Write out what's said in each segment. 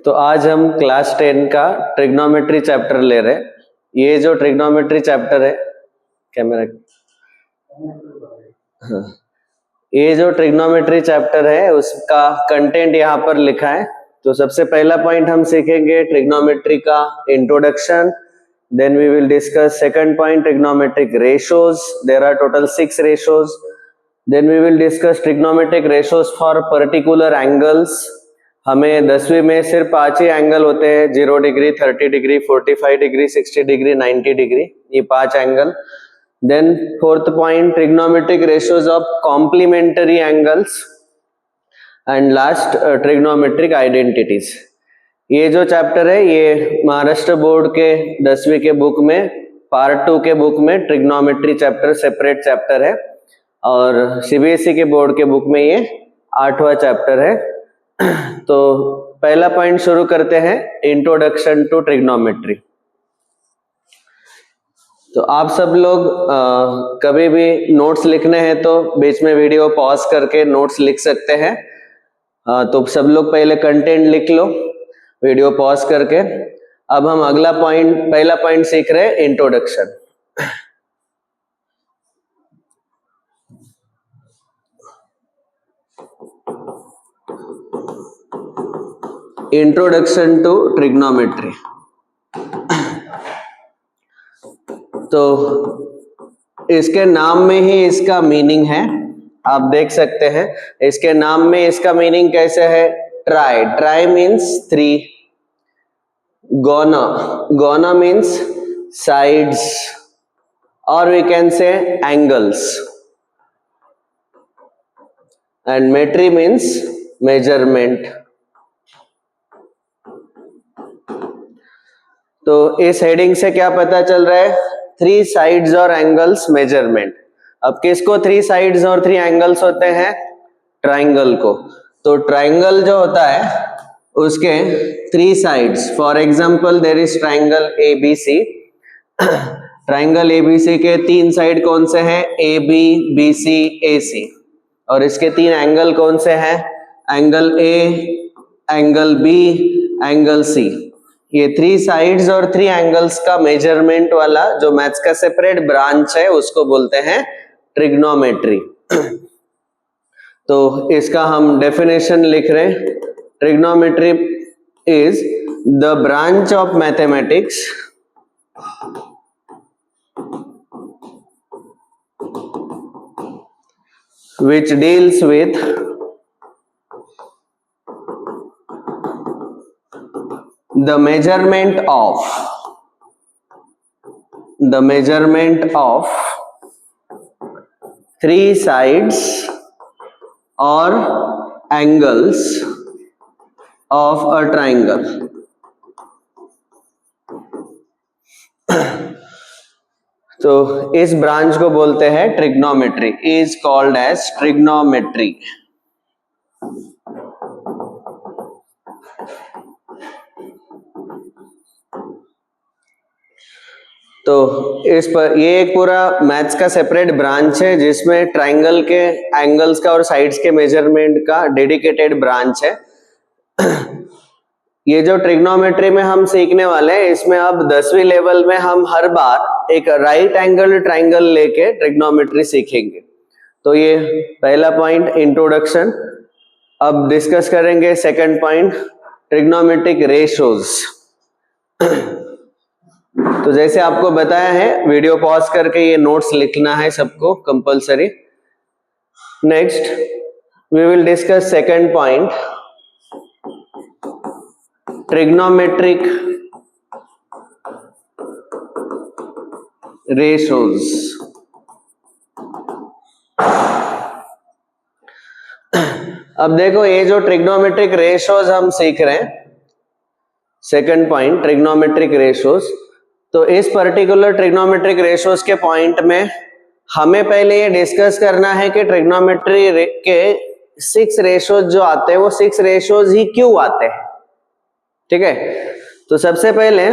तो आज हम क्लास 10 का ट्रिग्नोमेट्री चैप्टर ले रहे हैं। ये जो ट्रिग्नोमेट्री चैप्टर है, कैमरा, हाँ, ये जो ट्रिग्नोमेट्री चैप्टर है उसका कंटेंट यहाँ पर लिखा है। तो सबसे पहला पॉइंट हम सीखेंगे ट्रिग्नोमेट्री का introduction, then we will discuss second point trigonometric ratios, there are total 6 ratios, then we will discuss trigonometric ratios for particular angles. हमें 10वीं में सिर्फ 5 ही एंगल होते हैं, 0 degree, 30 degree, 45 degree, 60 degree, 90 degree, ये 5 angle. Then fourth point trigonometric ratios of complementary angles and last trigonometric identities. ये जो chapter है ये महाराष्ट्र बोर्ड के 10वीं के बुक में पार्ट 2 के बुक में ट्रिग्नोमेट्री चैप्टर सेपरेट चैप्टर है, और सीबीएसई के बोर्ड के बुक में ये 8वां चैप्टर है। तो पहला पॉइंट शुरू करते हैं, इंट्रोडक्शन टू ट्रिग्नोमेट्री। तो आप सब लोग कभी भी नोट्स लिखने हैं तो बीच में वीडियो पॉज करके नोट्स लिख सकते हैं। तो सब लोग पहले कंटेंट लिख लो वीडियो पॉज करके। अब हम अगला पॉइंट, पहला पॉइंट सीख रहे हैं, इंट्रोडक्शन। Introduction to trigonometry. तो इसके नाम में ही इसका मीनिंग है, आप देख सकते हैं इसके नाम में इसका मीनिंग कैसे है। Tri, tri means 3, gono, gono means sides, और we can say angles, and metry means measurement. तो इस हेडिंग से क्या पता चल रहा है, 3 साइड्स और एंगल्स मेजरमेंट। अब किसको 3 साइड्स और 3 एंगल्स होते हैं, ट्राइंगल को। तो ट्राइंगल जो होता है उसके 3 sides, for example there is triangle ABC. Triangle ABC के 3 साइड कौन से हैं, A B, B C, A C, और इसके 3 एंगल कौन से हैं, angle A, angle B, angle C. ये 3 साइड्स और 3 एंगल्स का मेजरमेंट वाला जो मैथ्स का सेपरेट ब्रांच है उसको बोलते हैं ट्रिग्नोमेट्री। तो इसका हम डेफिनेशन लिख रहे हैं, trigonometry is the branch of mathematics which deals with the measurement of 3 sides or angles of a triangle. तो इस ब्रांच को बोलते हैं trigonometry, is called as trigonometry. तो इस पर ये एक पूरा मैथ्स का सेपरेट ब्रांच है जिसमें ट्राइंगल के एंगल्स का और साइड्स के मेजरमेंट का डेडिकेटेड ब्रांच है। ये जो ट्रिग्नोमेट्री में हम सीखने वाले हैं इसमें अब 10वीं लेवल में हम हर बार एक राइट एंगल ट्राइंगल लेके ट्रिग्नोमेट्री सीखेंगे। तो ये पहला पॉइंट इंट्रोडक्शन। अब डिस्कस करेंगे सेकंड पॉइंट, ट्रिग्नोमेट्रिक रेशोज। तो जैसे आपको बताया है वीडियो पॉज करके ये नोट्स लिखना है सबको compulsory. Next we will discuss second point, trigonometric ratios. अब देखो ये जो ट्रिग्नोमेट्रिक रेशोज हम सीख रहे हैं, सेकंड पॉइंट ट्रिग्नोमेट्रिक रेशोज। तो इस पर्टिकुलर ट्रिग्नोमेट्रिक रेशोज के पॉइंट में हमें पहले ये डिस्कस करना है कि ट्रिग्नोमेट्री के 6 रेशोज जो आते हैं वो 6 रेशोज ही क्यों आते हैं। ठीक है, तो सबसे पहले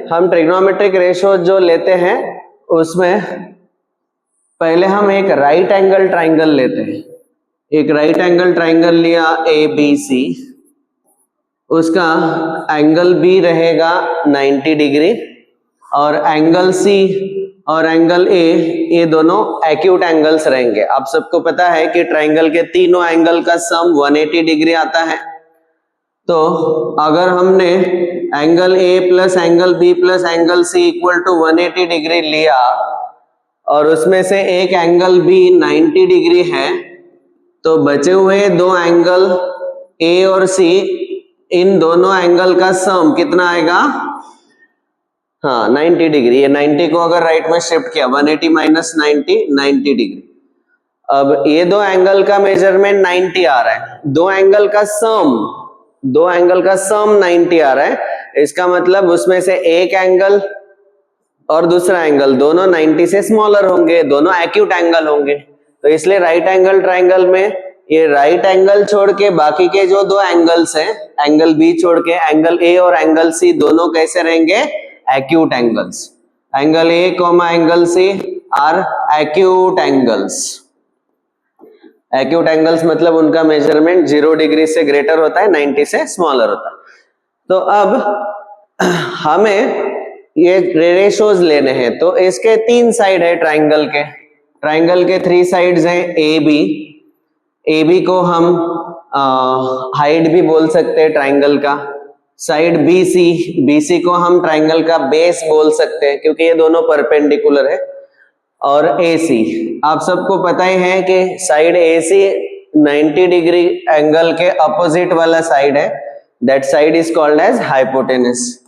हम ट्रिग्नोमेट्रिक रेशोज जो लेते हैं उसमें पहले हम एक राइट एंगल ट्राइंगल लेते हैं। एक राइट एंगल ट्राइंगल लिया ABC, उसका एंगल B रहेगा 90 डिग्री और एंगल C और एंगल A ये दोनों एक्यूट एंगल्स रहेंगे। आप सबको पता है कि ट्राइंगल के तीनों एंगल का सम 180 डिग्री आता है। तो अगर हमने angle A plus angle B plus angle C equal to 180 degree लिया और उसमें से एक एंगल B 90 डिग्री है, तो बचे हुए दो एंगल A और C, इन दोनों एंगल का सम कितना आएगा? हाँ 90 डिग्री। ये 90 को अगर राइट में शिफ्ट किया 180 माइनस 90 डिग्री। अब ये दो एंगल का मेजरमेंट 90 आ रहा है, दो एंगल का सम 90 आ रहा है। इसका मतलब उसमें से एक एंगल और दूसरा एंगल दोनों 90 से स्मॉलर होंगे, दोनों एक्यूट एंगल होंगे। तो इसलिए राइट एंगल ट्राइंगल में ये राइट एंगल छोड़ के बाकी के जो दो एंगल्स हैं, एंगल B छोड़ के एंगल A और एंगल C दोनों कैसे रहेंगे? Acute angles. Angle A comma angle C are acute angles. Acute angles मतलब उनका मेजरमेंट 0 डिग्री से ग्रेटर होता है, 90 से स्मॉलर होता है। तो अब हमें ये रेशोज लेने हैं। तो इसके तीन साइड है ट्राइंगल के 3 साइड्स हैं। AB को हम हाइट भी बोल सकते हैं ट्राइंगल का। साइड BC को हम ट्राइंगल का बेस बोल सकते हैं क्योंकि ये दोनों परपेंडिकुलर है। और AC, आप सबको पता ही है कि साइड AC 90 डिग्री एंगल के अपोजिट वाला साइड है। That side is called as hypotenuse.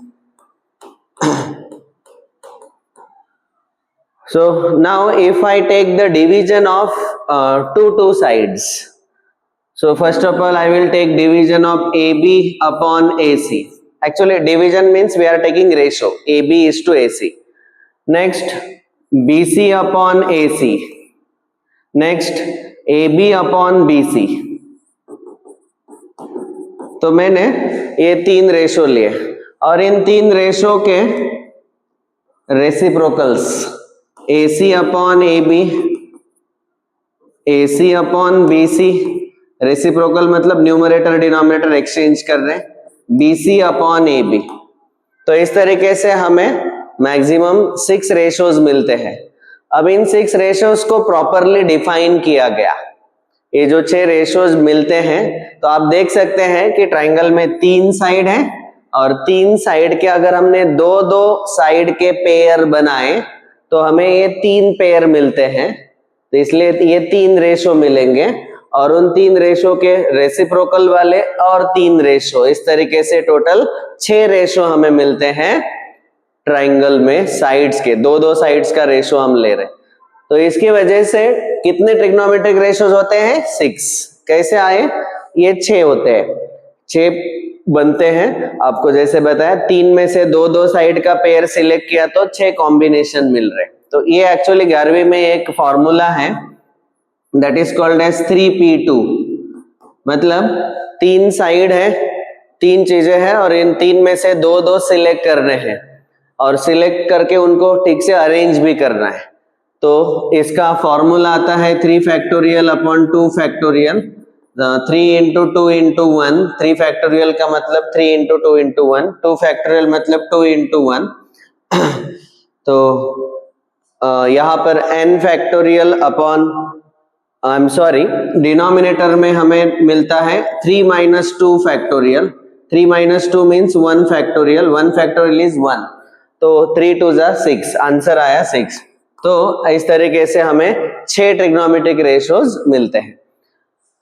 So now if I take the division of two sides, so first of all I will take division of AB upon AC. Actually division means we are taking ratio AB is to AC. Next BC upon AC. Next AB upon BC. तो मैंने ये तीन ratio लिए और इन तीन ratio के reciprocals AC upon AB, AC upon BC, reciprocal मतलब numerator denominator exchange कर रहे हैं, BC अपॉन AB। तो इस तरीके से हमें मैक्सिमम 6 रेशोज मिलते हैं। अब इन 6 रेशोज को प्रॉपरली डिफाइन किया गया। ये जो 6 रेशोज मिलते हैं तो आप देख सकते हैं कि ट्राइंगल में 3 साइड है और 3 साइड के अगर हमने दो साइड के पेयर बनाए तो हमें ये 3 पेयर मिलते हैं। तो इसलिए ये 3 रेशो मिलेंगे और उन 3 रेशो के रेसिप्रोकल वाले और 3 रेशो, इस तरीके से टोटल 6 रेशो हमें मिलते हैं ट्राइंगल में। साइड्स के दो साइड्स का रेशो हम ले रहे हैं। तो इसकी वजह से कितने ट्रिग्नोमेट्रिक रेशोज होते हैं? 6। कैसे आए? ये 6 होते हैं, 6 बनते हैं। आपको जैसे बताया 3 में से दो साइड का पेयर सिलेक्ट किया तो 6 कॉम्बिनेशन मिल रहे। तो ये एक्चुअली 11वीं में एक फॉर्मूला है, that is called as 3p2। मतलब 3 साइड है, 3 चीजें हैं और इन 3 में से दो सिलेक्ट करने हैं और सिलेक्ट करके उनको ठीक से अरेंज भी करना है। तो इसका फॉर्मूला आता है 3 factorial upon 2 factorial, 3 into 2 into 1। 3 factorial का मतलब 3 into 2 into 1, 2 फैक्टोरियल मतलब 2 into 1। तो यहाँ पर n factorial upon, I am sorry, denominator में हमें मिलता है 3 minus 2 factorial. 3 minus 2 means 1 factorial, 1 factorial is 1। तो 3 2 जा 6, आंसर आया 6। तो इस तरीके से हमें 6 ट्रिग्नोमेट्रिक रेशोज मिलते हैं।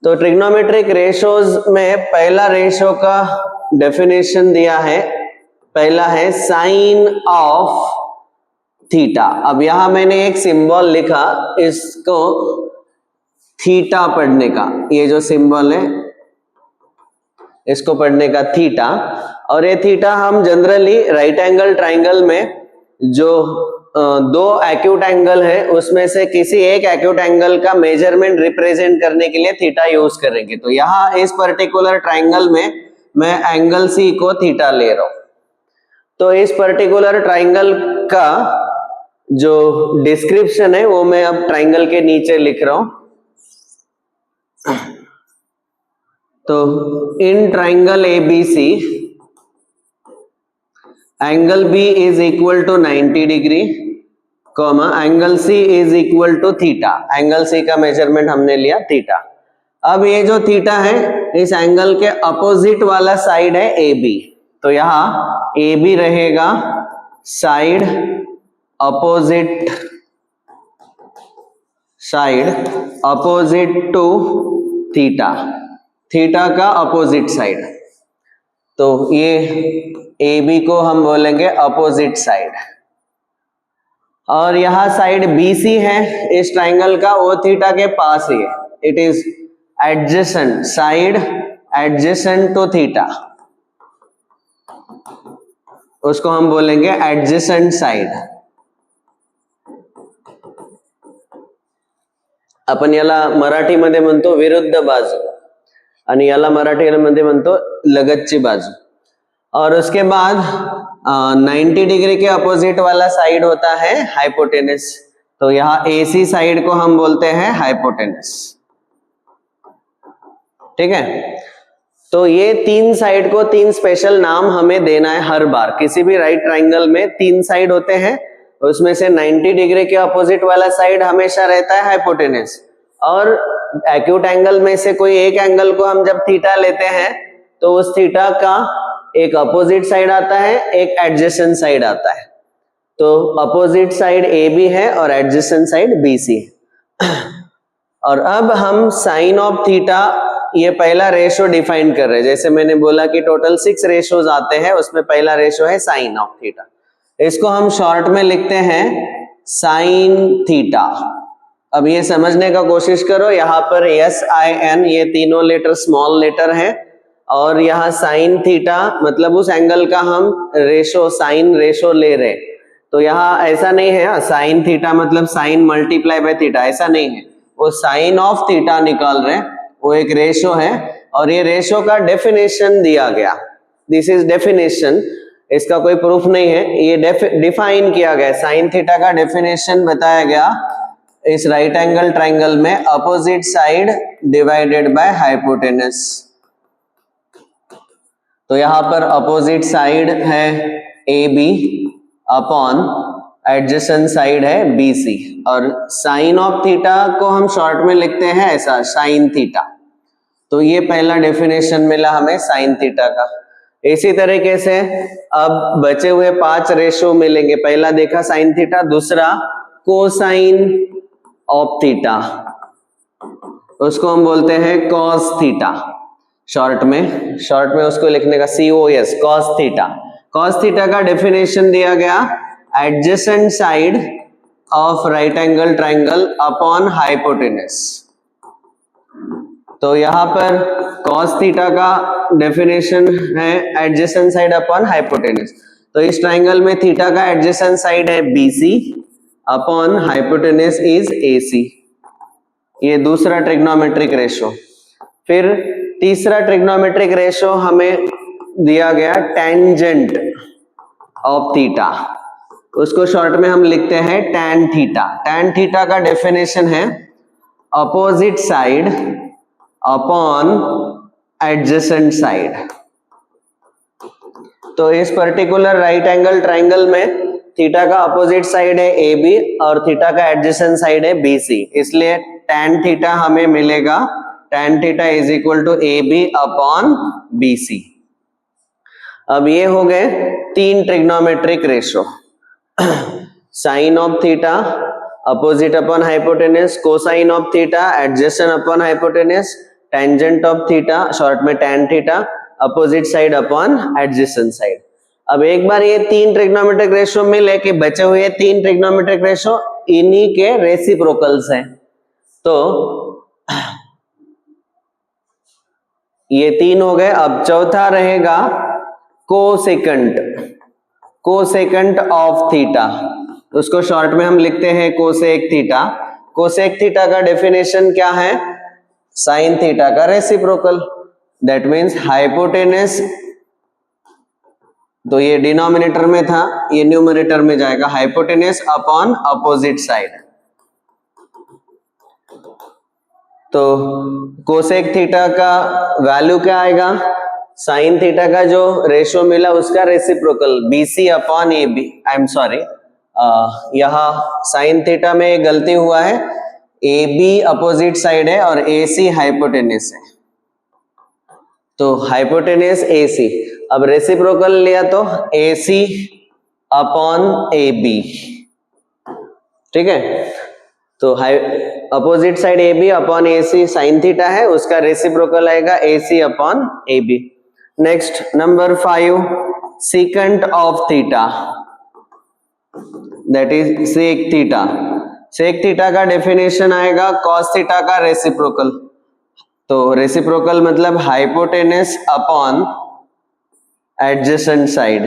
तो ट्रिग्नोमेट्रिक रेशोज में पहला रेशो का डेफिनेशन दिया है, पहला है साइन ऑफ थीटा। अब यहां मैंने एक सिंबल लिखा, इसको थीटा पढ़ने का, ये जो सिंबल है इसको पढ़ने का थीटा। और ये थीटा हम जनरली राइट एंगल ट्राइंगल में जो दो एक्यूट एंगल है उसमें से किसी एक एक्यूट एंगल का मेजरमेंट रिप्रेजेंट करने के लिए थीटा यूज करेंगे। तो यहाँ इस पर्टिकुलर ट्राइंगल में मैं एंगल सी को थीटा ले रहा हूं। तो इस पर्टिकुलर ट्राइंगल का जो डिस्क्रिप्शन है वो मैं अब ट्राइंगल के नीचे लिख रहा हूं। तो in triangle ABC angle B is equal to 90 degree, comma angle C is equal to theta. Angle C का मेजरमेंट हमने लिया थीटा। अब ये जो थीटा है इस एंगल के अपोजिट वाला साइड है ए बी, तो यहां ए बी रहेगा side opposite to theta, theta का अपोजिट साइड। तो ये ए बी को हम बोलेंगे अपोजिट साइड, और यहां साइड बी सी है इस ट्राइंगल का, वो थीटा के पास ही है। It is adjacent side, adjacent to theta, उसको हम बोलेंगे एडजेसेंट साइड। आपण याला मराठीमध्ये म्हणतो विरुद्ध बाजू आणि याला मराठीमध्ये म्हणतो लगतची बाजू। और उसके बाद 90 डिग्री के अपोजिट वाला साइड होता है हाइपोटेनस, तो यहाँ एसी साइड को हम बोलते हैं हाइपोटेनस। ठीक है, तो ये तीन साइड को तीन स्पेशल नाम हमें देना है हर बार। किसी भी राइट ट्राइंगल में तीन साइड होते हैं, उसमें से 90 डिग्री के अपोजिट वाला साइड हमेशा रहता है हाइपोटेनस, और एक्यूट एंगल में से कोई एक एंगल को हम जब थीटा लेते हैं तो उस थीटा का एक अपोजिट साइड आता है, एक एडजेसेंट साइड आता है। तो अपोजिट साइड ए बी है और एडजेसेंट साइड बी सी है। और अब हम साइन ऑफ थीटा, ये पहला रेशो डिफाइन कर रहे हैं। जैसे मैंने बोला कि टोटल 6 रेशोज आते हैं, उसमें पहला रेशो है साइन ऑफ थीटा। इसको हम शॉर्ट में लिखते हैं साइन थीटा। अब ये समझने का कोशिश करो, यहाँ पर SIN ये तीनों लेटर स्मॉल लेटर है, और यहाँ साइन थीटा मतलब उस एंगल का हम रेशो, साइन रेशो ले रहे। तो यहाँ ऐसा नहीं है साइन थीटा मतलब साइन मल्टीप्लाई बाय थीटा, ऐसा नहीं है। वो साइन ऑफ थीटा निकाल रहे, वो एक रेशो है, और ये रेशो का डेफिनेशन दिया गया। दिस इज डेफिनेशन, इसका कोई प्रूफ नहीं है, ये डिफाइन किया गया। साइन थीटा का डेफिनेशन बताया गया इस राइट एंगल ट्राइंगल में, opposite side divided by hypotenuse. तो यहां पर अपोजिट साइड है A B upon adjacent side है बी सी, और साइन ऑफ थीटा को हम शॉर्ट में लिखते हैं ऐसा साइन थीटा। तो ये पहला डेफिनेशन मिला हमें साइन थीटा का। इसी तरीके से अब बचे हुए 5 रेशो मिलेंगे। पहला देखा साइन थीटा, दूसरा कोसाइन ऑफ थीटा, उसको हम बोलते हैं कॉस थीटा। शॉर्ट में उसको लिखने का COS, cos theta. Cos theta का डेफिनेशन दिया गया adjacent side of right angle triangle upon hypotenuse. तो यहां पर कॉस थीटा का डेफिनेशन है एडजेसेंट साइड अपॉन हाइपोटेनस। तो इस ट्राइंगल में थीटा का एडजेसेंट साइड है BC upon hypotenuse is AC। ये दूसरा ट्रिग्नोमेट्रिक रेशो। फिर तीसरा ट्रिग्नोमेट्रिक रेशो हमें दिया गया टेंजेंट ऑफ थीटा, उसको शॉर्ट में हम लिखते हैं tan थीटा। tan थीटा का डेफिनेशन है opposite side upon adjacent side. तो इस पर्टिकुलर राइट एंगल ट्राइंगल में थीटा का अपोजिट साइड है AB और थीटा का एडजेसेंट साइड है BC, इसलिए tan थीटा हमें मिलेगा tan theta is equal to AB upon BC। अब ये हो गए 3 trigonometric ratio, sine of theta, opposite upon hypotenuse, cosine of theta, adjacent upon hypotenuse, tangent of theta short में tan theta, opposite side upon adjacent side. अब एक बार ये 3 trigonometric ratio मिले कि बचे हुए 3 ट्रिग्नोमेट्रिक रेशो इन्हीं के रेसिप्रोकल्स हैं। तो ये 3 हो गए। अब चौथा रहेगा कोसेकंट ऑफ थीटा, उसको शॉर्ट में हम लिखते हैं कोसेक थीटा। कोसेक थीटा का डेफिनेशन क्या है? साइन थीटा का रेसिप्रोकल, दैट मीन्स हाइपोटेनस तो ये डिनोमिनेटर में था, ये न्यूमरेटर में जाएगा, हाइपोटेनस अपॉन अपोजिट साइड। तो कोसेक थीटा का वैल्यू क्या आएगा, साइन थीटा का जो रेशियो मिला उसका reciprocal BC upon AB। I am sorry, यहाँ साइन थीटा में गलती हुआ है, AB अपोजिट साइड है और AC हाइपोटेनस है, तो हाइपोटेनस AC। अब रेसिप्रोकल लिया तो AC अपॉन AB, ठीक है। तो opposite side AB upon AC sine theta है, उसका रेसिप्रोकल आएगा AC upon AB। Next number 5, secant of theta, that is sec theta. Sec theta का डेफिनेशन आएगा कॉस थीटा का रेसिप्रोकल। तो रेसिप्रोकल मतलब hypotenuse upon adjacent side,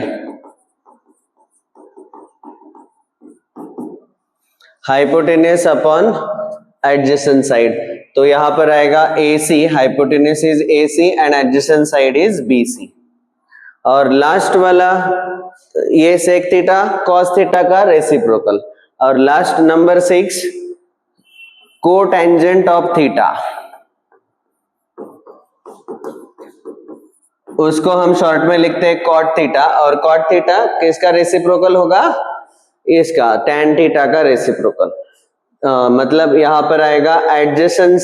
hypotenuse upon adjacent side. तो यहां पर आएगा AC, hypotenuse is AC and adjacent side is BC। और लास्ट वाला ये सेक थीटा कॉस थीटा का रेसिप्रोकल। और last number 6, cotangent of theta, उसको हम शॉर्ट में लिखते हैं कॉट थीटा। और कॉट थीटा किसका रेसिप्रोकल होगा, इसका टैन थीटा का रेसिप्रोकल। मतलब यहां पर आएगा adjacent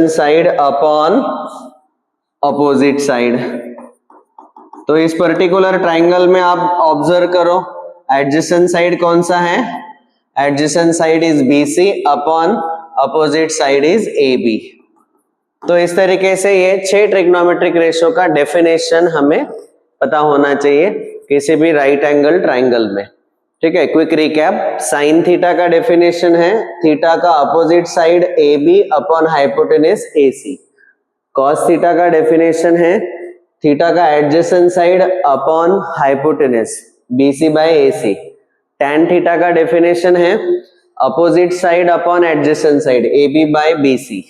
side upon opposite side. तो इस पर्टिकुलर ट्राइंगल में आप ऑब्जर्व करो, एडजेसेंट साइड कौन सा है, adjacent side is BC upon opposite side is AB। तो इस तरीके से ये 6 ट्रिग्नोमेट्रिक रेशियो का डेफिनेशन हमें पता होना चाहिए किसी भी राइट एंगल ट्राइंगल में, ठीक है। क्विक रिकैप, साइन थीटा का डेफिनेशन है थीटा का opposite side AB upon hypotenuse AC। Cos theta का डेफिनेशन है थीटा का adjacent side upon hypotenuse BC by AC। Tan theta का डेफिनेशन है opposite side upon adjacent side AB by BC।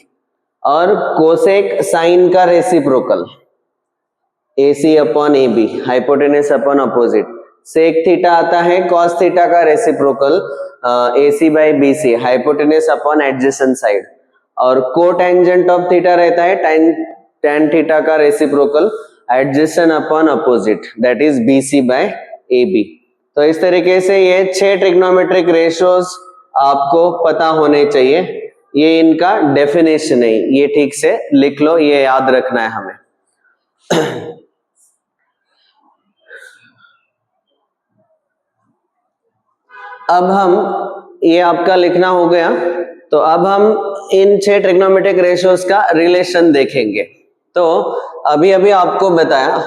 और cosec sine का reciprocal AC upon AB, hypotenuse upon opposite. Sec theta आता है cos theta का reciprocal AC by BC, hypotenuse upon adjacent side. और cotangent of theta रहता है tan theta का reciprocal adjacent upon opposite, that is BC by AB। तो इस तरीके से ये 6 ट्रिग्नोमेट्रिक रेशियोज आपको पता होने चाहिए। ये इनका डेफिनेशन है, ये ठीक से लिख लो, ये याद रखना है हमें। अब हम, ये आपका लिखना हो गया, तो अब हम इन 6 ट्रिग्नोमेट्रिक रेशियोज का रिलेशन देखेंगे। तो अभी अभी आपको बताया,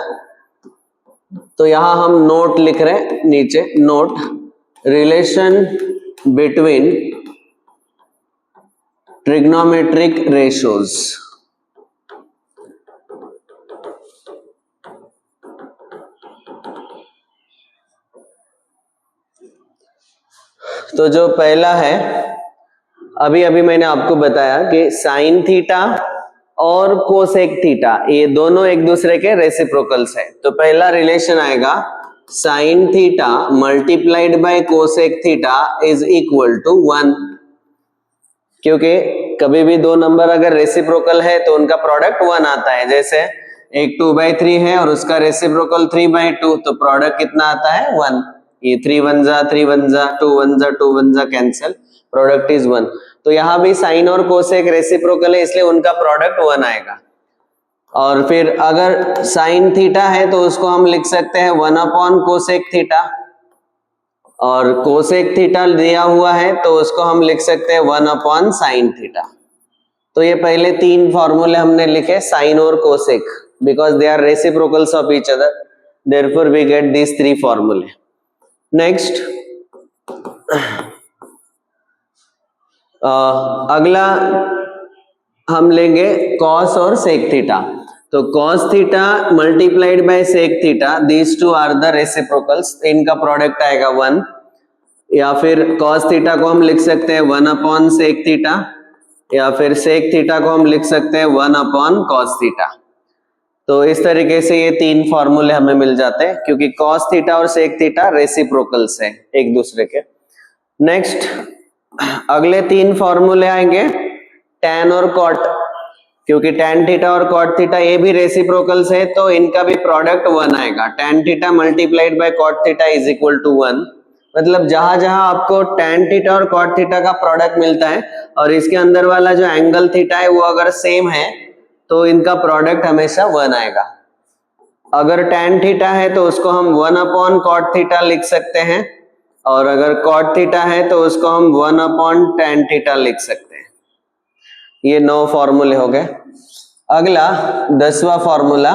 तो यहां हम नोट लिख रहे हैं नीचे, note relation between trigonometric ratios. तो जो पहला है, अभी अभी मैंने आपको बताया कि साइन थीटा और कोसेक थीटा ये दोनों एक दूसरे के रेसिप्रोकल्स है। तो पहला रिलेशन आएगा sine theta multiplied by cosec theta is equal to 1। क्योंकि कभी भी दो नंबर अगर रेसिप्रोकल है तो उनका प्रोडक्ट 1 आता है। जैसे एक 2/3 है और उसका रेसिप्रोकल 3/2, तो प्रोडक्ट कितना आता है 1। ये 3 1 जा 3 1 जा 2 1 जा 2 1 जा कैंसिल, प्रोडक्ट इज 1। तो यहाँ भी साइन और कोसेक रेसिप्रोकल है, इसलिए उनका प्रोडक्ट 1 आएगा। और फिर अगर साइन थीटा है तो उसको हम लिख सकते हैं 1 अपॉन कोसेक थीटा, और कोसेक थीटा दिया हुआ है तो उसको हम लिख सकते हैं 1 अपॉन साइन थीटा। तो ये पहले 3 फॉर्मूले हमने लिखे साइन और cosec, because they are reciprocals of each other, therefore we get these 3 फॉर्मूले। नेक्स्ट, अगला हम लेंगे कॉस और सेक थीटा। तो cos theta multiplied by sec theta, these two are the reciprocals, इनका प्रोडक्ट आएगा 1। या फिर कॉस थीटा को हम लिख सकते हैं 1 अपॉन सेक थीटा, या फिर सेक थीटा को हम लिख सकते हैं 1 अपॉन कॉस थीटा। तो इस तरीके से ये तीन फॉर्मूले हमें मिल जाते हैं, क्योंकि कॉस थीटा और सेक थीटा रेसिप्रोकल्स हैं एक दूसरे के। नेक्स्ट अगले तीन फॉर्मूले आएंगे टैन और कॉट, क्योंकि टैन थीटा और कॉट थीटा ये भी रेसिप्रोकल्स है, तो इनका भी प्रोडक्ट 1 आएगा। Tan theta multiplied by cot theta is equal to 1। मतलब जहां जहां आपको टैन थीटा और कॉट थीटा का प्रोडक्ट मिलता है और इसके अंदर वाला जो एंगल थीटा है वो अगर सेम है तो इनका प्रोडक्ट हमेशा 1 आएगा। अगर टैन थीटा है तो उसको हम 1 अपॉन कॉट थीटा लिख सकते हैं, और अगर कॉट थीटा है तो उसको हम 1 अपॉन टैन थीटा लिख सकते हैं। ये 9 फॉर्मूले हो गए। अगला 10वां फॉर्मूला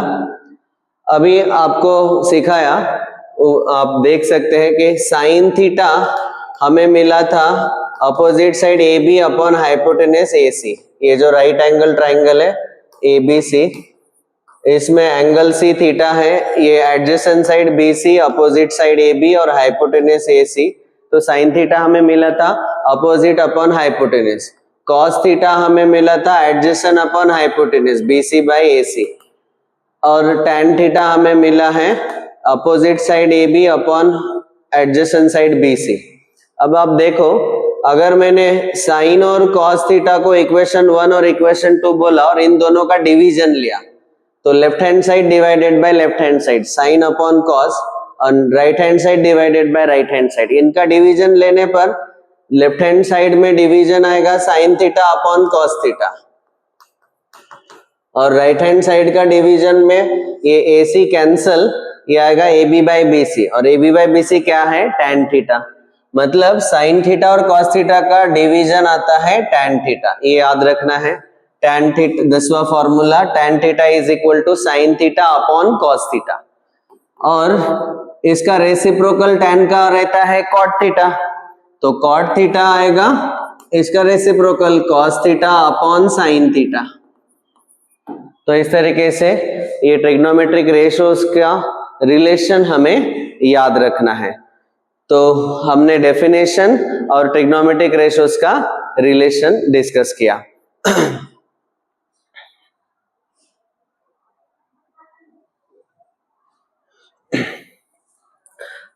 अभी आपको सिखाया, आप देख सकते हैं कि साइन थीटा हमें मिला था opposite side A B upon hypotenuse A C. ये जो राइट एंगल ट्राइंगल है ए बी सी, इसमें एंगल सी थीटा है, ये adjacent side B C, opposite side A B और हाइपोटेनस ए सी। तो साइन थीटा हमें मिला था opposite upon hypotenuse, cos theta हमें मिला था adjacent upon hypotenuse B C by A C, और टैन थीटा हमें मिला है opposite side A B upon adjacent side B C. अब आप देखो, अगर मैंने साइन और कॉस थीटा को इक्वेशन 1 और इक्वेशन 2 बोला और इन दोनों का डिवीजन लिया, तो left hand side divided by left hand side, sine upon cos, और right hand side divided by right hand side. इनका डिवीजन लेने पर लेफ्ट हैंड साइड में डिवीजन आएगा sine theta upon cos theta, और राइट हैंड साइड का division में ये ए सी कैंसल, ये आएगा A B by B C, और A B by B C क्या है, टैन थीटा। मतलब साइन थीटा और कॉस थीटा का डिवीजन आता है टैन थीटा, ये याद रखना है। टैन थीटा 10वां formula, tan theta is equal to sine theta upon cos theta, और इसका रेसिप्रोकल टैन का रहता है कॉट थीटा, तो कॉट थीटा आएगा, इसका reciprocal cos theta upon sine theta. तो इस तरीके से ये ट्रिग्नोमेट्रिक रेशियोज का रिलेशन हमें याद रखना है। तो हमने डेफिनेशन और ट्रिग्नोमेट्रिक रेशियोज का रिलेशन डिस्कस किया।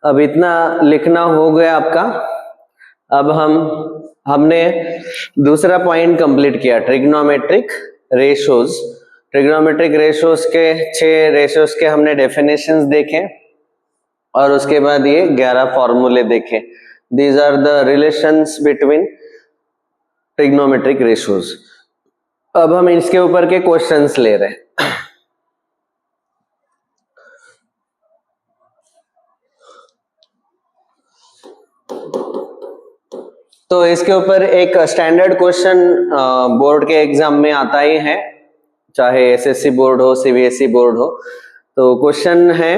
अब इतना लिखना हो गया आपका। अब हमने दूसरा पॉइंट कंप्लीट किया, ट्रिग्नोमेट्रिक रेशियोज। ट्रिग्नोमेट्रिक रेशियोज के 6 रेशियोज के हमने डेफिनेशंस देखे, और उसके बाद ये 11 फॉर्मूले देखे। These are the relations between trigonometric ratios. अब हम इसके ऊपर के क्वेश्चंस ले रहे हैं। तो इसके ऊपर एक स्टैंडर्ड क्वेश्चन बोर्ड के एग्जाम में आता ही है, चाहे एसएससी बोर्ड हो, सीबीएसई बोर्ड हो। तो क्वेश्चन है,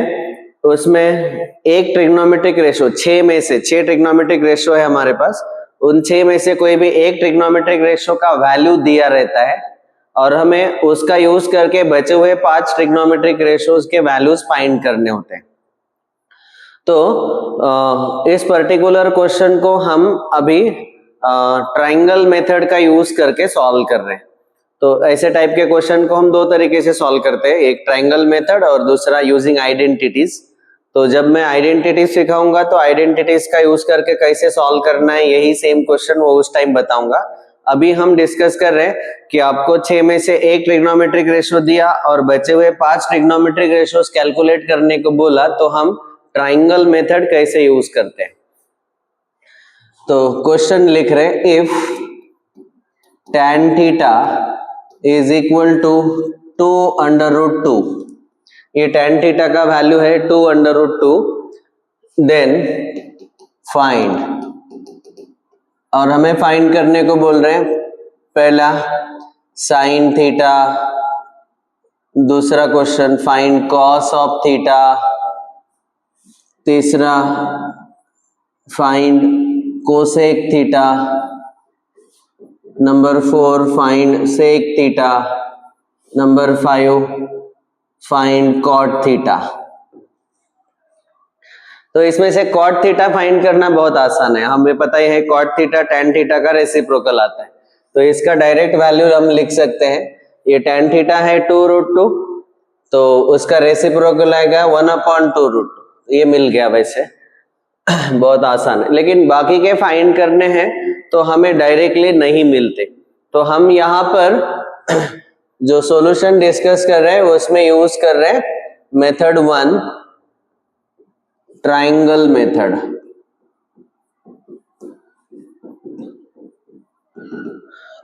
उसमें एक ट्रिग्नोमेट्रिक रेशियो, 6 में से 6 ट्रिग्नोमेट्रिक रेशियो है हमारे पास, उन 6 में से कोई भी एक ट्रिग्नोमेट्रिक रेशियो का वैल्यू दिया रहता है, और हमें उसका यूज करके बचे हुए 5 ट्रिग्नोमेट्रिक रेशियोज के वैल्यूज फाइंड करने होते हैं। तो इस पर्टिकुलर क्वेश्चन को हम अभी ट्रायंगल मेथड का यूज करके सॉल्व कर रहे हैं। तो ऐसे टाइप के क्वेश्चन को हम 2 तरीके से सॉल्व करते हैं, एक ट्रायंगल मेथड और दूसरा यूजिंग आइडेंटिटीज। तो जब मैं आइडेंटिटीज सिखाऊंगा तो आइडेंटिटीज का यूज करके कैसे सॉल्व करना है, यही सेम क्वेश्चन वो उस टाइम बताऊंगा। अभी हम डिस्कस कर रहे हैं कि आपको 6 में से एक ट्रिग्नोमेट्रिक रेशियो दिया और बचे हुए 5 ट्रिग्नोमेट्रिक रेशियोज कैलकुलेट करने को बोला, तो हम ट्रायंगल मेथड कैसे यूज करते हैं। तो क्वेश्चन लिख रहे हैं, if tan theta is equal to 2√2, ये tan थीटा का वैल्यू है 2√2, देन फाइंड, और हमें फाइंड करने को बोल रहे हैं पहला साइन थीटा, दूसरा question find cos of theta, तीसरा find cosec theta, number 4 find sec theta, number 5 find cot theta. तो इसमें से कॉट थीटा फाइंड करना बहुत आसान है, हमें पता ही है कॉट थीटा tan थीटा का रेसिप्रोकल आता है, तो इसका डायरेक्ट वैल्यू हम लिख सकते हैं। ये tan थीटा है 2√2, तो उसका रेसिप्रोकल आएगा 1/2√2। ये मिल गया वैसे बहुत आसान है, लेकिन बाकी के फाइंड करने हैं तो हमें डायरेक्टली नहीं मिलते। तो हम यहाँ पर जो सॉल्यूशन डिस्कस कर रहे हैं उसमें यूज कर रहे हैं मेथड 1, ट्राइंगल मेथड।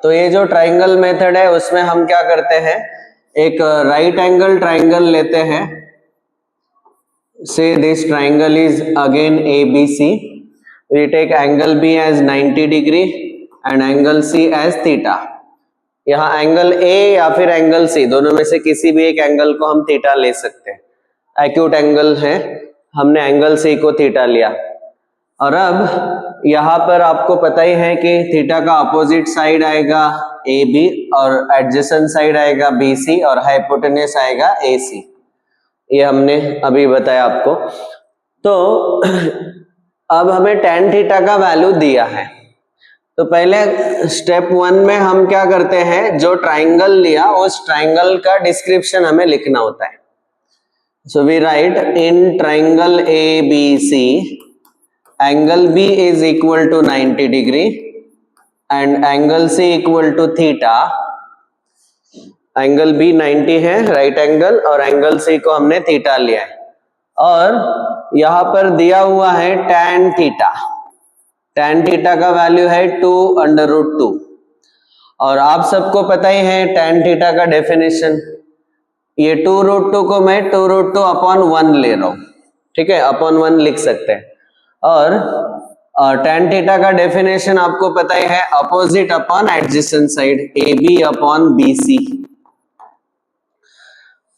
तो ये जो ट्राइंगल मेथड है उसमें हम क्या करते हैं, एक राइट एंगल ट्राइंगल लेते हैं। से this triangle is again ABC, we take angle B as 90 degree and angle C as theta. यहाँ एंगल A या फिर एंगल C दोनों में से किसी भी एक एंगल को हम थीटा ले सकते हैं। एक्यूट एंगल है, हमने एंगल C को थीटा लिया। और अब यहाँ पर आपको पता ही है कि थीटा का अपोजिट साइड आएगा AB और एडजेसेंट साइड आएगा BC और हाइपोटेन्यूस आएगा AC। ये हमने अभी बताया आपको। तो अब हमें tan थीटा का वैल्यू दिया है, तो पहले स्टेप 1 में हम क्या करते हैं, जो ट्राइंगल लिया उस ट्राइंगल का डिस्क्रिप्शन हमें लिखना होता है। So we write in triangle ABC angle B is equal to 90 degree and angle C equal to theta. Angle B 90 है राइट एंगल और एंगल C को हमने थीटा लिया है। और यहाँ पर दिया हुआ है tan थीटा। tan थीटा का वैल्यू है 2√2 और आप सबको पता ही है tan थीटा का डेफिनेशन। ये 2√2 को मैं 2√2 अपॉन 1 ले रहा हूँ, ठीक है, अपॉन 1 लिख सकते हैं। और tan थीटा का डेफिनेशन आपको पता ही है, opposite upon adjacent side, AB upon BC।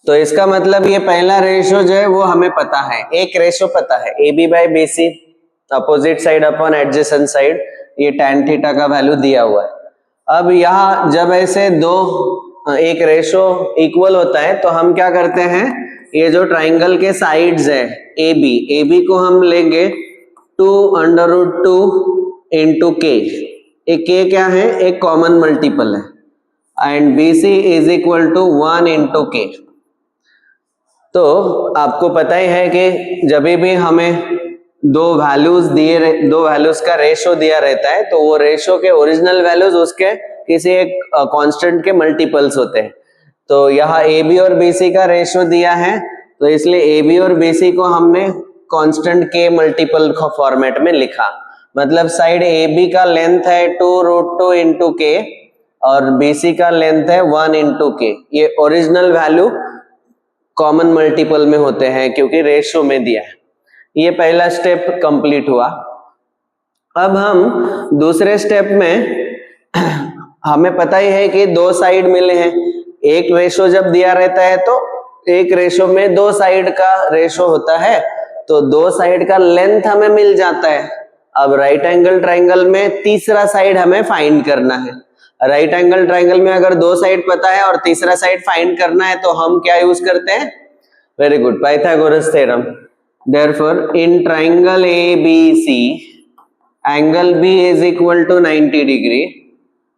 तो इसका मतलब ये पहला रेशो जो है वो हमें पता है, एक रेशो पता है AB/BC, opposite side upon adjacent side, ये tan थीटा का वैल्यू दिया हुआ है। अब यहाँ जब ऐसे दो एक रेशो इक्वल होता है तो हम क्या करते हैं, ये जो ट्राइंगल के साइड्स है AB को हम लेंगे 2√2 इंटू K। एक K क्या है, एक कॉमन मल्टीपल है, and BC is equal to 1 into K। तो आपको पता ही है कि जब भी हमें दो वैल्यूज का रेशो दिया रहता है तो वो रेशो के ओरिजिनल वैल्यूज उसके किसी एक कांस्टेंट के मल्टीपल्स होते हैं। तो यहाँ AB और BC का रेशो दिया है, तो इसलिए AB और BC को हमने कांस्टेंट के मल्टीपल फॉर्मेट में लिखा। मतलब साइड AB का लेंथ है 2√2 इंटू K और BC का लेंथ है 1 इंटू K। ये ओरिजिनल वैल्यू कॉमन मल्टीपल में होते हैं क्योंकि रेशो में दिया है। ये पहला स्टेप कंप्लीट हुआ। अब हम दूसरे स्टेप में हमें पता ही है कि दो साइड मिले हैं। एक रेशो जब दिया रहता है तो एक रेशो में दो साइड का रेशो होता है, तो दो साइड का लेंथ हमें मिल जाता है। अब राइट एंगल ट्राइंगल में तीसरा साइड हमें फाइंड करना है। राइट एंगल ट्राइंगल में अगर दो साइड पता है और तीसरा साइड फाइंड करना है तो हम क्या यूज करते हैं, very good, Pythagoras theorem. Therefore in triangle ABC angle B is equal to 90 degree,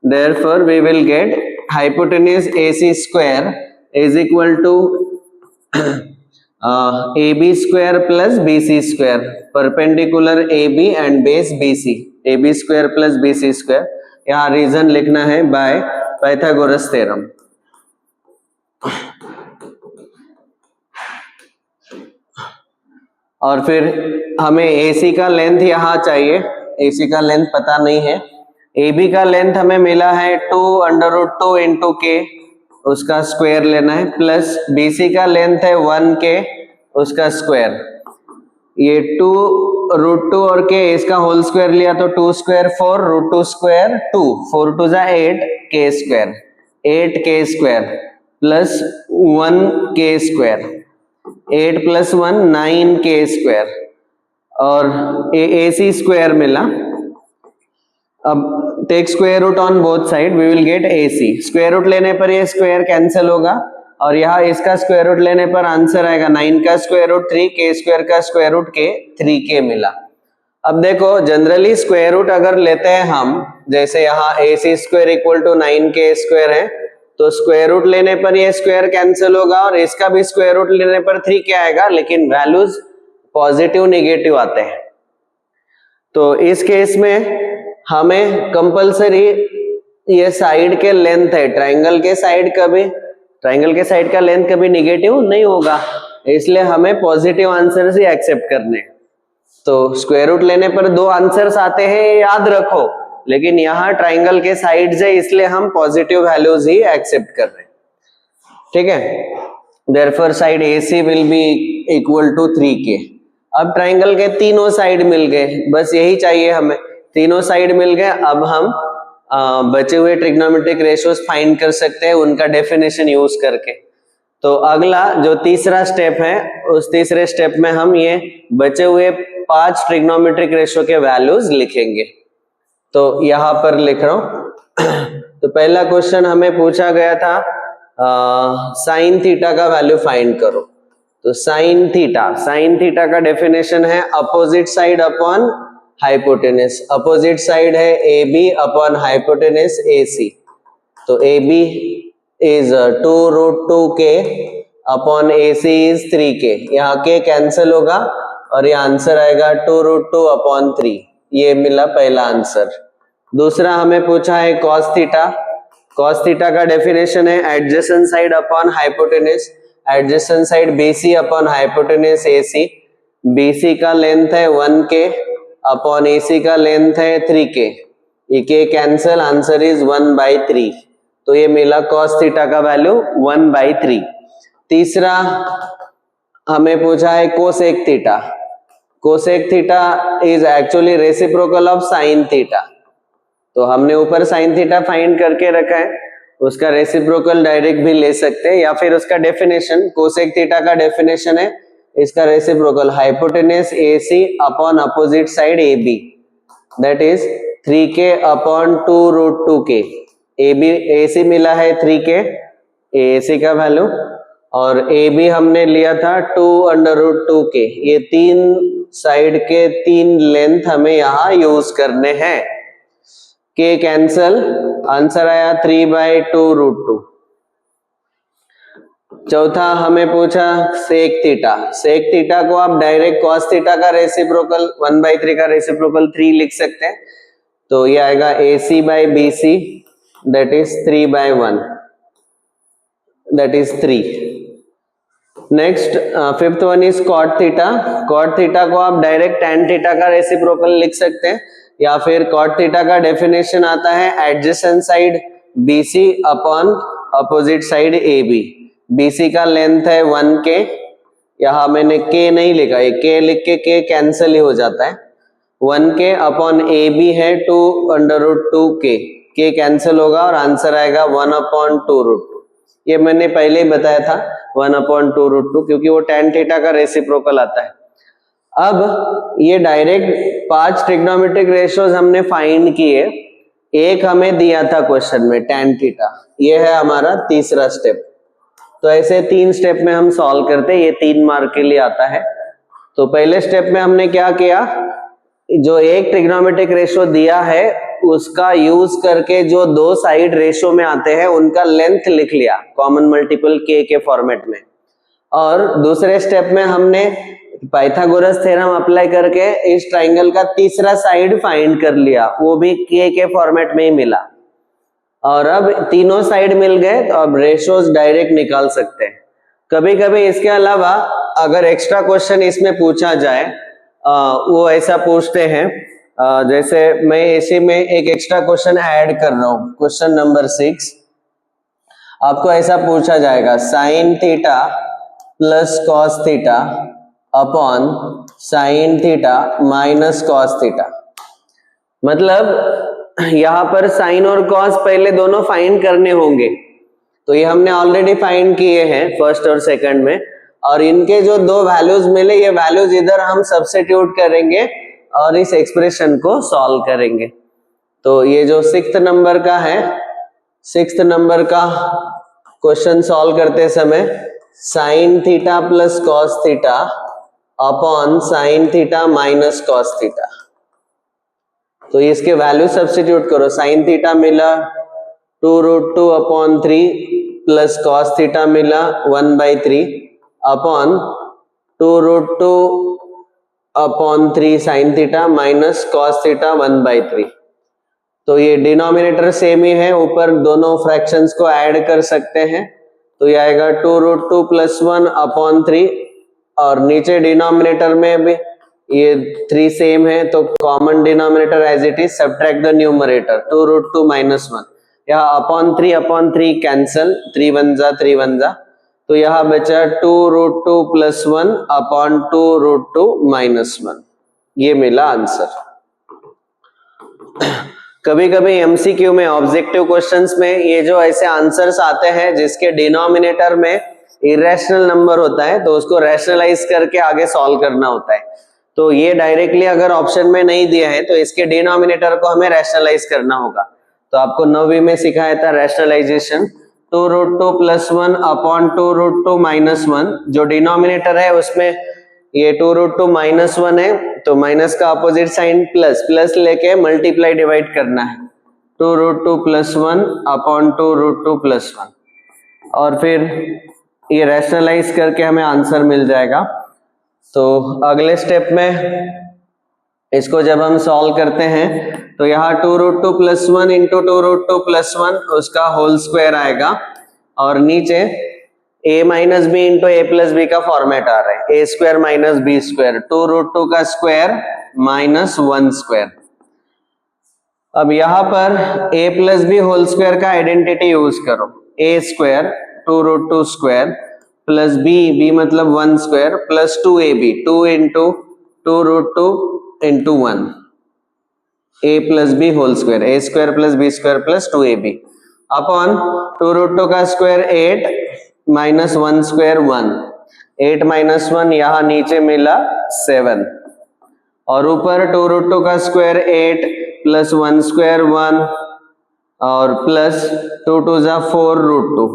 therefore we will get hypotenuse AC square is equal to AB square plus BC square, perpendicular AB and base BC, AB square plus BC square। यहाँ reason लिखना है by Pythagoras theorem. और फिर हमें AC का length यहाँ चाहिए, AC का लेंथ पता नहीं है। AB का लेंथ हमें मिला है 2√2 इंटू K, उसका स्क्वायर लेना है, प्लस BC का लेंथ है 1K, उसका स्क्वायर। ये 2√2 और K इसका होल स्क्वायर लिया तो 2 स्क्वायर 4, √2 स्क्वायर 2, 4 2 जा 8, K square 8K square plus 1K square, 8 plus 1 9K square और AC स्क्वायर मिला। अब take square root on both side, we will get AC। Square root लेने पर ये स्क्वायर कैंसिल होगा और यहाँ इसका स्क्वायर रूट लेने पर आंसर आएगा 9 का स्क्वायर रूट 3, K स्क्वायर का स्क्वायर रूट K, 3K मिला। अब देखो जनरली स्क्वायर रूट अगर लेते हैं हम, जैसे यहाँ AC square equal to 9K square है, तो स्क्वायर रूट लेने पर ये स्क्वायर कैंसिल होगा और इसका भी स्क्वायर रूट लेने पर 3 क्या आएगा, लेकिन वैल्यूज पॉजिटिव नेगेटिव आते हैं। तो इस केस में हमें कंपलसरी ये साइड के लेंथ है, ट्राइंगल के साइड का लेंथ कभी नेगेटिव नहीं होगा, इसलिए हमें पॉजिटिव आंसर ही एक्सेप्ट करने। तो स्क्वायर रूट लेने पर 2 आंसर्स आते हैं, याद रखो, लेकिन यहाँ ट्राइंगल के साइड्स है इसलिए हम पॉजिटिव वैल्यूज ही एक्सेप्ट कर रहे हैं, ठीक है। Therefore side AC will be equal to 3K। अब ट्राइंगल के तीनों साइड मिल गए, बस यही चाहिए हमें, तीनों साइड मिल गए। अब हम बचे हुए ट्रिग्नोमेट्रिक रेशियोज फाइंड कर सकते हैं उनका डेफिनेशन यूज करके। तो अगला जो तीसरा स्टेप है, उस तीसरे स्टेप में हम ये बचे हुए 5 ट्रिग्नोमेट्रिक रेशियो के वैल्यूज लिखेंगे। तो यहां पर लिख रहा हूं। तो पहला क्वेश्चन हमें पूछा गया था साइन थीटा का वैल्यू फाइंड करो। तो साइन थीटा का डेफिनेशन है opposite side upon hypotenuse. Opposite side है AB अपॉन हाइपोटेनस AC। तो AB is 2√2K upon AC is 3K। यहाँ K कैंसिल होगा और ये आंसर आएगा 2√2 अपॉन 3। ये मिला पहला आंसर। दूसरा हमें पूछा है कॉस थीटा का डेफिनेशन है adjacent side upon hypotenuse. Adjacent side BC upon hypotenuse AC। BC का लेंथ है 1K अपॉन AC का लेंथ है 3K। ये K कैंसिल, आंसर इज 1/3। तो ये मिला cos थीटा का वैल्यू 1/3। तीसरा हमें पूछा है cosec theta is actually reciprocal of sine theta. तो हमने ऊपर साइन थीटा फाइंड करके रखा है, उसका रेसिप्रोकल डायरेक्ट भी ले सकते हैं, या फिर उसका डेफिनेशन कोसेक थीटा का डेफिनेशन है इसका reciprocal hypotenuse AC upon opposite side AB, that is 3K upon 2√2K। AC मिला है 3K AC का वैल्यू, और AB हमने लिया था 2√2K। ये 3 साइड के 3 लेंथ हमें यहाँ यूज करने हैं। K कैंसल, आंसर आया 3/2√2। चौथा हमें पूछा सेक थीटा को आप डायरेक्ट कॉस थीटा का रेसिप्रोकल 1/3 का रेसिप्रोकल 3 लिख सकते हैं। तो ये आएगा AC/BC that is 3/1, that is 3। Next fifth one is cot theta को आप डायरेक्ट tan थीटा का रेसिप्रोकल लिख सकते हैं, या फिर कॉट थीटा का डेफिनेशन आता है adjacent side BC upon opposite side AB। BC का लेंथ है 1K, यहाँ मैंने K नहीं लिखा, ये K लिख के K कैंसिल ही हो जाता है। 1K अपॉन AB है 2√2K। K कैंसिल होगा और आंसर आएगा 1/2√2। ये मैंने पहले ही बताया था 1/2√2, क्योंकि वो tan थीटा का रेसिप्रोकल आता है। अब ये डायरेक्ट 5 ट्रिग्नोमेट्रिक रेशियोज हमने फाइंड किए, एक हमें दिया था क्वेश्चन में tan थीटा। ये है हमारा तीसरा स्टेप। तो ऐसे 3 स्टेप में हम सॉल्व करते हैं, ये 3 मार्क के लिए आता है। तो पहले स्टेप में हमने क्या किया, जो एक ट्रिग्नोमेट्रिक रेशियो दिया है उसका यूज करके जो 2 साइड रेशियो में आते हैं उनका लेंथ लिख लिया कॉमन मल्टीपल K के फॉर्मेट में। और दूसरे स्टेप में हमने पाइथागोरस थ्योरम अप्लाई करके इस ट्राइंगल का तीसरा साइड फाइंड कर लिया, वो भी K के फॉर्मेट में ही मिला। और अब तीनों साइड मिल गए तो अब रेशियोज डायरेक्ट निकाल सकते हैं। कभी कभी इसके अलावा अगर एक्स्ट्रा क्वेश्चन इसमें पूछा जाए, वो ऐसा पूछते हैं, जैसे मैं इसी में एक एक्स्ट्रा क्वेश्चन ऐड कर रहा हूं, क्वेश्चन नंबर 6। आपको ऐसा पूछा जाएगा sine theta plus cos theta upon sine theta minus cos theta. मतलब यहाँ पर साइन और कॉस पहले दोनों फाइंड करने होंगे, तो ये हमने ऑलरेडी फाइंड किए हैं फर्स्ट और सेकंड में, और इनके जो 2 वैल्यूज मिले, ये वैल्यूज इधर हम सब्स्टिट्यूट करेंगे और इस एक्सप्रेशन को सॉल्व करेंगे। तो ये जो 6th नंबर का है, 6th नंबर का क्वेश्चन सॉल्व करते समय sine theta plus cos theta upon sine theta minus cos theta. तो इसके वैल्यू सब्स्टिट्यूट करो, साइन थीटा मिला 2√2/3 प्लस cos थीटा मिला 1/3 upon 2√2/3 sin theta minus cos theta 1/3। तो ये डिनोमिनेटर सेम ही है, ऊपर दोनों फ्रैक्शंस को ऐड कर सकते हैं, तो ये आएगा 2√2 + 1/3 और नीचे डिनोमिनेटर में भी ये 3 सेम है, तो common denominator as it is, subtract the numerator 2√2 - 1, यहाँ अपॉन 3 कैंसल, 3 1 जा 3 1 जा, तो यहाँ बचा 2√2 + 1/2√2 - 1, ये मिला आंसर। कभी कभी एमसीक्यू में, ऑब्जेक्टिव क्वेश्चंस में ये जो ऐसे आंसर्स आते हैं जिसके डिनोमिनेटर में इरेशनल नंबर होता है, तो उसको रैशनलाइज करके आगे सॉल्व करना होता है। तो ये डायरेक्टली अगर ऑप्शन में नहीं दिया है तो इसके डिनोमिनेटर को हमें रैशनलाइज करना होगा। तो आपको 9वीं में सिखाया था रैशनलाइजेशन, 2√2 + 1/2√2 - 1, जो डिनोमिनेटर है उसमें ये 2√2 - 1 है, तो माइनस का अपोजिट साइन प्लस, प्लस लेके मल्टीप्लाई डिवाइड करना है, 2√2 + 1/2√2 + 1, और फिर ये रैशनलाइज करके हमें आंसर मिल जाएगा। तो अगले स्टेप में इसको जब हम सॉल्व करते हैं तो यहाँ 2√2 + 1 × 2√2 + 1 उसका होल स्क्वायर आएगा, और नीचे a - b × a + b का फॉर्मेट आ रहा है, a² - b², 2√2 का स्क्वायर -1 स्क्वायर। अब यहाँ पर a + b होल स्क्वायर का आइडेंटिटी यूज करो, a² 2√2 स्क्वायर प्लस b मतलब 1 square plus 2ab 2 × 2√2 × 1 a + b whole square, a² + b² + 2ab upon 2√2 का स्क्वायर 8 - 1 स्क्वायर 1, 8 - 1 यहाँ नीचे मिला 7, और ऊपर 2√2 का स्क्वायर 8 + 1 स्क्वायर 1 और प्लस 2 2 जा 4√2,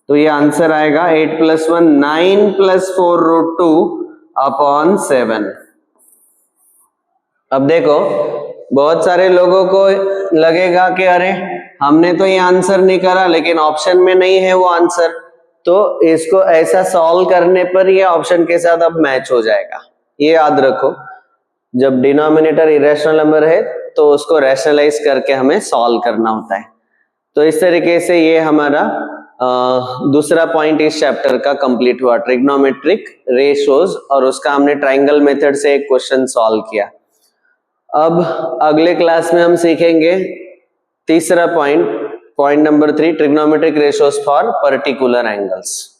तो ये आंसर आएगा 8 + 1 9 + 4√2 अपॉन 7। अब देखो बहुत सारे लोगों को लगेगा कि अरे हमने तो ये आंसर नहीं करा, लेकिन ऑप्शन में नहीं है वो आंसर, तो इसको ऐसा सॉल्व करने पर ये ऑप्शन के साथ अब मैच हो जाएगा। ये याद रखो, जब डिनोमिनेटर इरेशनल नंबर है तो उसको रैशनलाइज करके हमें सॉल्व करना होता है। तो इस तरीके से ये हमारा दूसरा पॉइंट इस चैप्टर का कंप्लीट हुआ, ट्रिग्नोमेट्रिक रेशियोज, और उसका हमने ट्रायंगल मेथड से एक क्वेश्चन सॉल्व किया। अब अगले क्लास में हम सीखेंगे तीसरा point number 3, trigonometric ratios for particular angles.